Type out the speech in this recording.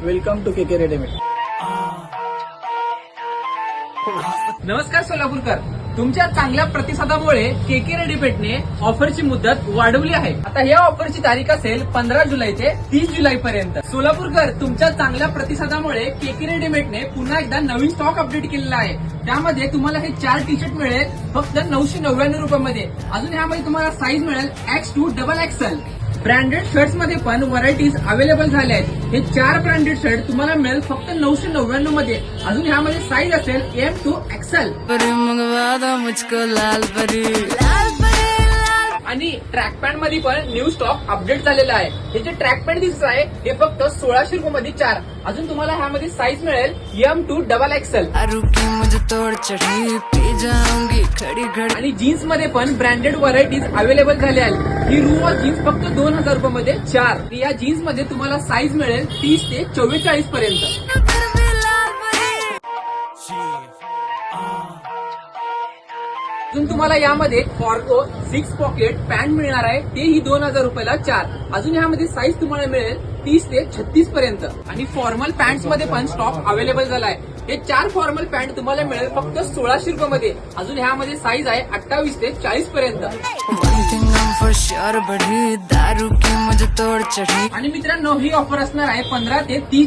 Welcome to KK readymade. नमस्कार सोलापूरकर, तुमच्या चांगल्या प्रतिसादामुळे केके रेडीमेडने ऑफरची मुदत वाढवली आहे. आता या ऑफरची तारीख असेल 15 जुलै ते 30 जुलै पर्यंत. सोलापूरकर, तुमच्या चांगल्या प्रतिसादामुळे केके रेडीमेडने पुन्हा एकदा नवीन स्टॉक अपडेट केलेला आहे. त्यामध्ये तुम्हाला हे 4 टी शर्ट मिळेल फक्त 999 रुपयामध्ये. अजून ह्यामध्ये तुम्हाला साईज मिळेल X2 XXL. ब्रँडेड शर्ट्स मध्ये पण व्हरायटीज अवेलेबल झाल्या आहेत. हे 4 ब्रँडेड शर्ट तुम्हाला मिळेल फक्त 999 मध्ये. अजून ह्यामध्ये साईज असेल M2 XL. आणि ट्रॅक पॅन्ट मध्ये पण न्यू स्टॉक अपडेट झालेला आहे. हे जे ट्रॅक पॅन्ट दिसत आहे हे फक्त 1600 रुपयामध्ये 4. अजून तुम्हाला ह्यामध्ये साईज मिळेल M2 XXL. आणि जीन्स मध्ये पण ब्रँडेड व्हरायटीज अवेलेबल झाल्या आहेत. ही रूवा जीन्स फक्त 2000 रुपयामध्ये 4. या जीन्स मध्ये तुम्हाला साईज मिळेल 30 ते 44 पर्यंत. अजून तुम्हाला यामध्ये फॉर्को 6 पॉकेट पॅन्ट मिळणार आहे. तेही 2000 रुपयाला 4. अजून यामध्ये साईज तुम्हाला मिळेल 30 ते 36 पर्यंत. आणि फॉर्मल पॅन्ट्स मध्ये पण स्टॉक अवेलेबल झाला आहे. हे 4 फॉर्मल पॅन्ट तुम्हाला मिळेल फक्त 1600 रुपयामध्ये. अजून ह्यामध्ये साईज आहे 28 ते 40 पर्यंत. आणि मित्रांनो, ही ऑफर असणार आहे 15 ते 30